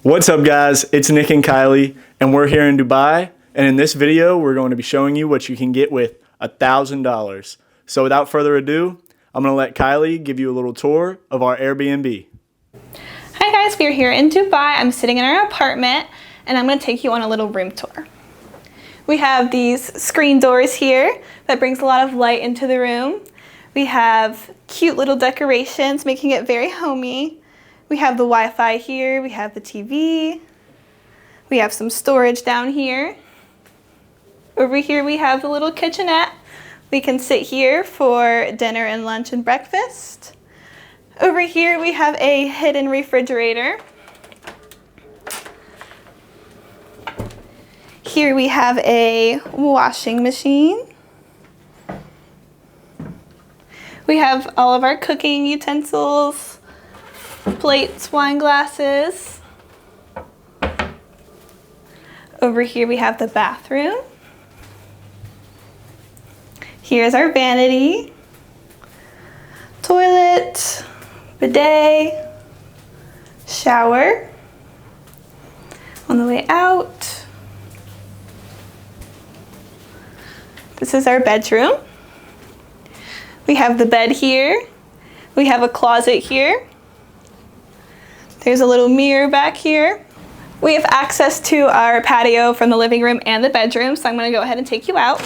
What's up guys, it's Nick and Kylie and we're here in Dubai, and in this video we're going to be showing you what you can get with $1,000. So without further ado, I'm going to let Kylie give you a little tour of our Airbnb. Hi guys, we're here in Dubai. I'm sitting in our apartment and I'm going to take you on a little room tour. We have these screen doors here that brings a lot of light into the room. We have cute little decorations making it very homey. We have the Wi-Fi here, we have the TV, we have some storage down here. Over here we have the little kitchenette. We can sit here for dinner and lunch and breakfast. Over here we have a hidden refrigerator. Here we have a washing machine. We have all of our cooking utensils, plates, wine glasses. Over here we have the bathroom. Here's our vanity, toilet, bidet, shower. On the way out, this is our bedroom. We have the bed here. We have a closet here. There's a little mirror back here. We have access to our patio from the living room and the bedroom, so I'm going to go ahead and take you out.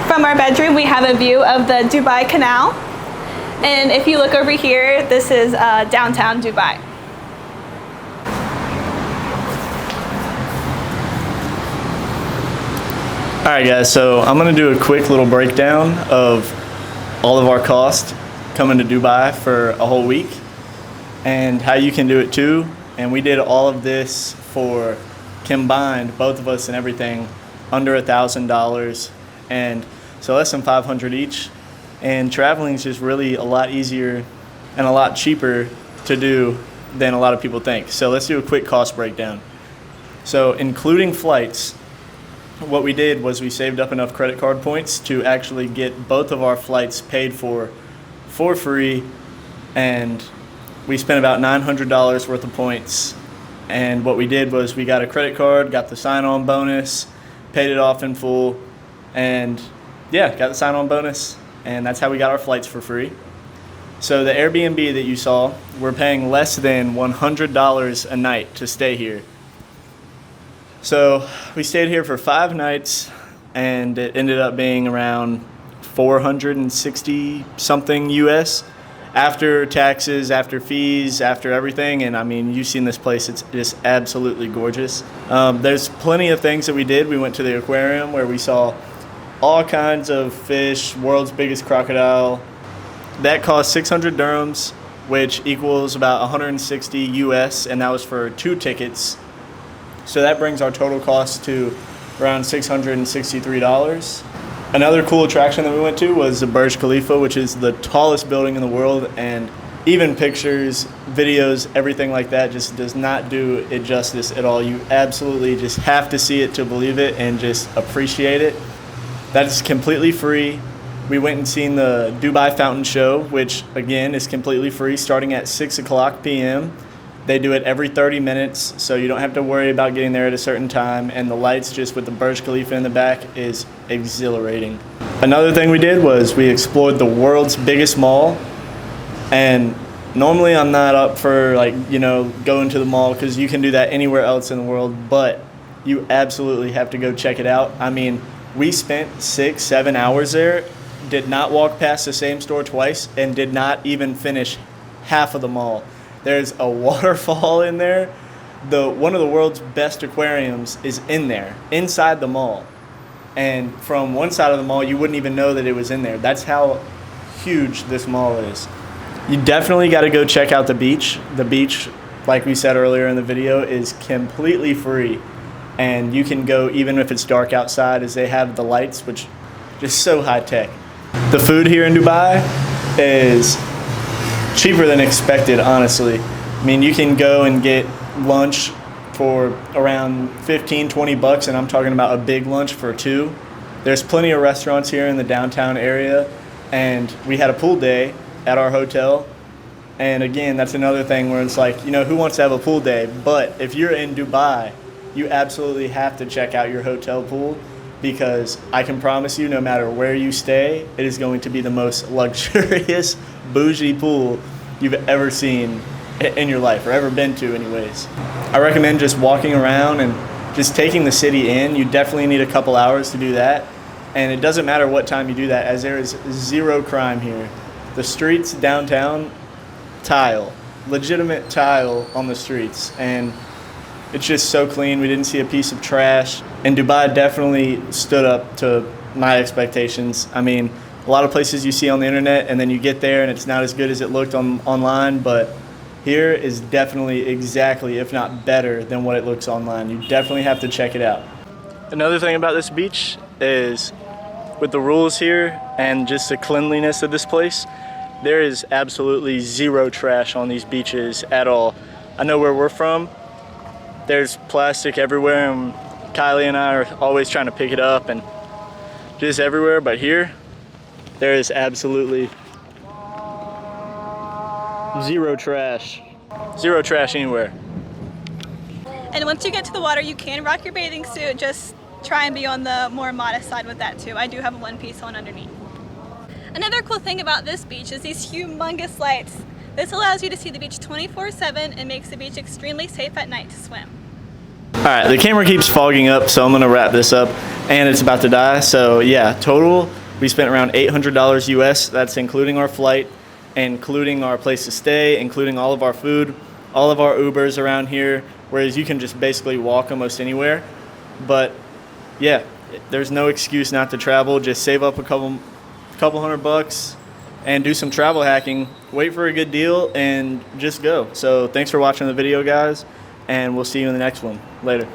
From our bedroom, we have a view of the Dubai Canal. And if you look over here, this is downtown Dubai. Alright guys, so I'm going to do a quick little breakdown of all of our costs coming to Dubai for a whole week and how you can do it too. And we did all of this for combined, both of us and everything, under $1,000, and so less than $500 each. And traveling is just really a lot easier and a lot cheaper to do than a lot of people think. So let's do a quick cost breakdown. So including flights, what we did was we saved up enough credit card points to actually get both of our flights paid for free, and we spent about $900 worth of points. And what we did was we got a credit card, got the sign-on bonus, paid it off in full, and yeah, got the sign-on bonus, and that's how we got our flights for free. So the Airbnb that you saw, we're paying less than $100 a night to stay here. So we stayed here for 5 nights and it ended up being around 460 something US after taxes, after fees, after everything. And I mean, you've seen this place, it's just absolutely gorgeous. There's plenty of things that we did. We went to the aquarium where we saw all kinds of fish, world's biggest crocodile. That cost 600 dirhams, which equals about 160 US, and that was for 2 tickets. So that brings our total cost to around $663. Another cool attraction that we went to was the Burj Khalifa, which is the tallest building in the world, and even pictures, videos, everything like that just does not do it justice at all. You absolutely just have to see it to believe it and just appreciate it. That is completely free. We went and seen the Dubai Fountain Show, which again is completely free, starting at 6 o'clock p.m. They do it every 30 minutes, so you don't have to worry about getting there at a certain time, and the lights just with the Burj Khalifa in the back is exhilarating. Another thing we did was we explored the world's biggest mall, and normally I'm not up for going to the mall because you can do that anywhere else in the world, but you absolutely have to go check it out. I mean, we spent 6-7 hours there, did not walk past the same store twice, and did not even finish half of the mall. There's a waterfall in there. One of the world's best aquariums is in there, inside the mall. And from one side of the mall, you wouldn't even know that it was in there. That's how huge this mall is. You definitely got to go check out the beach. The beach, like we said earlier in the video, is completely free. And you can go even if it's dark outside, as they have the lights, which is so high tech. The food here in Dubai is cheaper than expected, honestly. I mean, you can go and get lunch for around 15-20 bucks, and I'm talking about a big lunch for 2. There's plenty of restaurants here in the downtown area, and we had a pool day, at our hotel. And again, that's another thing where it's like, you know, who wants to have a pool day? But if you're in Dubai, you absolutely have to check out your hotel pool, because I can promise you, no matter where you stay, it is going to be the most luxurious, bougie pool you've ever seen in your life, or ever been to anyways. I recommend just walking around and just taking the city in. You definitely need a couple hours to do that. And it doesn't matter what time you do that, as there is zero crime here. The streets downtown, tile, legitimate tile on the streets, and it's just so clean. We didn't see a piece of trash, and Dubai definitely stood up to my expectations. I mean, a lot of places you see on the internet and then you get there and it's not as good as it looked online, but here is definitely exactly, if not better than what it looks online. You definitely have to check it out. Another thing about this beach is, with the rules here and just the cleanliness of this place, there is absolutely zero trash on these beaches at all. I know where we're from, there's plastic everywhere, and Kylie and I are always trying to pick it up and just everywhere, but here, there is absolutely zero trash. Zero trash anywhere. And once you get to the water, you can rock your bathing suit. Just try and be on the more modest side with that too. I do have a one-piece on underneath. Another cool thing about this beach is these humongous lights. This allows you to see the beach 24/7 and makes the beach extremely safe at night to swim. All right, the camera keeps fogging up, so I'm gonna wrap this up, and it's about to die. So yeah, total, we spent around $800 US. That's including our flight, including our place to stay, including all of our food, all of our Ubers around here, whereas you can just basically walk almost anywhere. But yeah, there's no excuse not to travel. Just save up a couple $100 and do some travel hacking. Wait for a good deal and just go. So thanks for watching the video, guys, and we'll see you in the next one. Later.